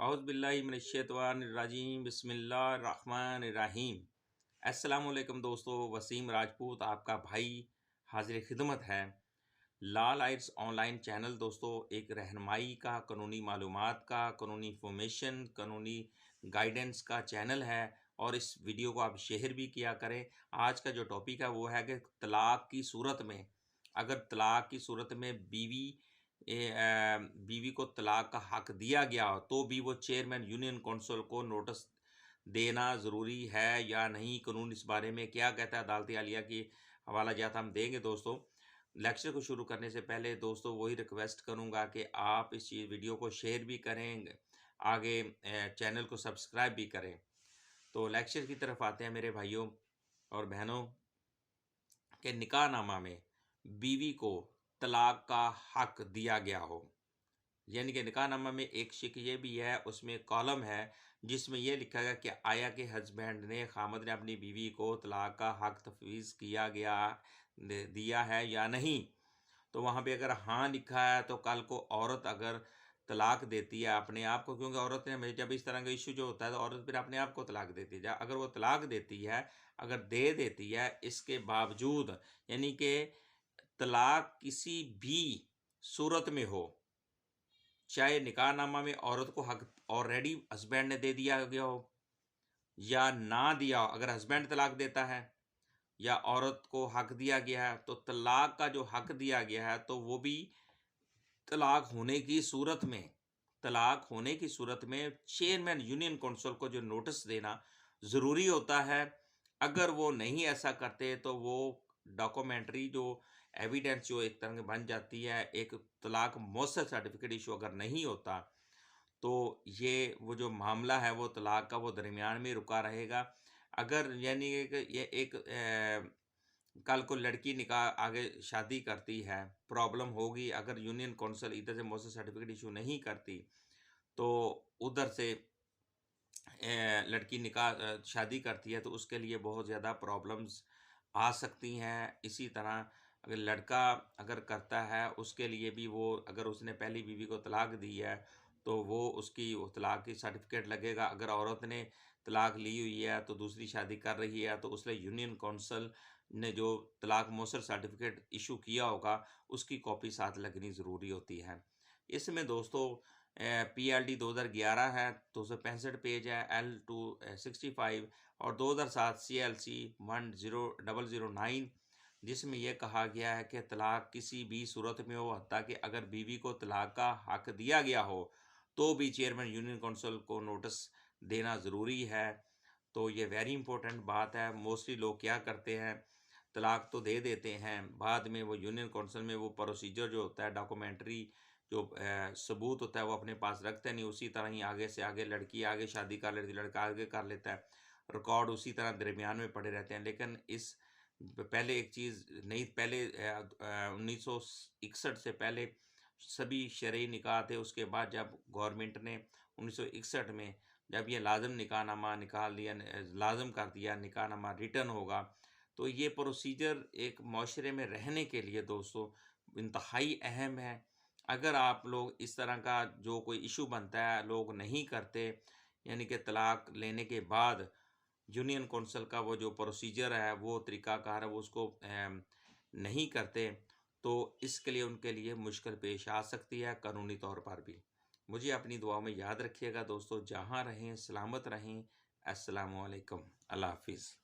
औज़ुबिल्लाहिमिनश्शैतानिर्रजीम बिस्मिल्लाहिर्रहमानिर्रहीम। अस्सलाम वालेकुम दोस्तों, वसीम राजपूत आपका भाई हाजिर खिदमत है। लाल आइट्स ऑनलाइन चैनल दोस्तों एक रहनुमाई का, कानूनी मालूमात का, कानूनी इंफॉर्मेशन, कानूनी गाइडेंस का चैनल है और इस वीडियो को आप शेयर भी किया करें। आज का जो टॉपिक है वो है कि तलाक की सूरत में, अगर तलाक की सूरत में बीवी को तलाक का हक दिया गया हो तो भी वो चेयरमैन यूनियन काउंसिल को नोटिस देना ज़रूरी है या नहीं। कानून इस बारे में क्या कहता है। अदालती आलिया की हवाला जात हम देंगे दोस्तों। लेक्चर को शुरू करने से पहले दोस्तों वही रिक्वेस्ट करूंगा कि आप इस चीज़ वीडियो को शेयर भी करें, आगे चैनल को सब्सक्राइब भी करें। तो लेक्चर की तरफ आते हैं मेरे भाइयों और बहनों के निकाहनामा में बीवी को तलाक का हक दिया गया हो, यानी कि निकाहनामा में एक शिक ये भी है, उसमें कॉलम है जिसमें यह लिखा गया कि आया के हस्बैंड ने, खामद ने अपनी बीवी को तलाक का हक तफवीज़ दिया है या नहीं। तो वहाँ पे अगर हाँ लिखा है तो कल को औरत अगर तलाक देती है अपने आप को, क्योंकि औरत ने जब इस तरह का इशू जो होता है तो औरत फिर अपने आप को तलाक देती है। अगर वो तलाक देती है, अगर दे देती है इसके बावजूद, यानी कि तलाक किसी भी सूरत में हो, चाहे निकाहनामा में औरत को हक ऑलरेडी हस्बैंड ने दे दिया गया हो या ना दिया हो, अगर हस्बैंड तलाक देता है या औरत को हक दिया गया है तो तलाक का जो हक दिया गया है तो वो भी तलाक होने की सूरत में, चेयरमैन यूनियन काउंसिल को जो नोटिस देना ज़रूरी होता है। अगर वो नहीं ऐसा करते तो वो डॉक्यूमेंट्री जो एविडेंस जो एक तरह की बन जाती है, एक तलाक मौसर सर्टिफिकेट इशू अगर नहीं होता तो ये वो जो मामला है वो तलाक का वो दरमियान में रुका रहेगा। अगर यानी कि ये एक कल को लड़की निकाह आगे शादी करती है, प्रॉब्लम होगी अगर यूनियन काउंसिल इधर से मौसर सर्टिफिकेट इशू नहीं करती तो उधर से लड़की शादी करती है तो उसके लिए बहुत ज़्यादा प्रॉब्लम्स आ सकती हैं। इसी तरह अगर लड़का अगर करता है उसके लिए भी, वो अगर उसने पहली बीवी को तलाक दी है तो वो उसकी वो तलाक की सर्टिफिकेट लगेगा। अगर औरत ने तलाक ली हुई है तो दूसरी शादी कर रही है तो उसने यूनियन काउंसिल ने जो तलाक मौसर सर्टिफिकेट इशू किया होगा उसकी कॉपी साथ लगनी ज़रूरी होती है। इसमें दोस्तों PLD 2011 है, 265 पेज है, L265 और 2007 CLC 10009 जिसमें यह कहा गया है कि तलाक किसी भी सूरत में हो, हत्ता कि अगर बीवी को तलाक का हक दिया गया हो तो भी चेयरमैन यूनियन काउंसिल को नोटिस देना ज़रूरी है। तो ये वेरी इंपॉर्टेंट बात है। मोस्टली लोग क्या करते हैं, तलाक तो दे देते हैं, बाद में वो यूनियन काउंसिल में वो प्रोसीजर जो होता है, डॉक्यूमेंट्री जो सबूत होता है वो अपने पास रखते नहीं। उसी तरह ही आगे से आगे लड़की आगे शादी कर लेती, लड़का आगे कर लेता है, रिकॉर्ड उसी तरह दरमियान में पड़े रहते हैं। लेकिन इस पहले एक चीज़ नहीं, पहले 1961 से पहले सभी शरई निकाह थे। उसके बाद जब गवर्नमेंट ने 1961 में जब ये लाजम निकाहनामा निकाल दिया, लाजम कर दिया निकाहनामा रिटर्न होगा, तो ये प्रोसीजर एक माशरे में रहने के लिए दोस्तों इंतहाई अहम है। अगर आप लोग इस तरह का जो कोई इशू बनता है लोग नहीं करते, यानी कि तलाक लेने के बाद यूनियन काउंसिल का वो जो प्रोसीजर है, वो तरीक़ाकार है, वो उसको नहीं करते, तो इसके लिए उनके लिए मुश्किल पेश आ सकती है कानूनी तौर पर भी। मुझे अपनी दुआओं में याद रखिएगा दोस्तों। जहाँ रहें सलामत रहें। अस्सलामु अलैकुम। अल्लाह हाफ़िज़।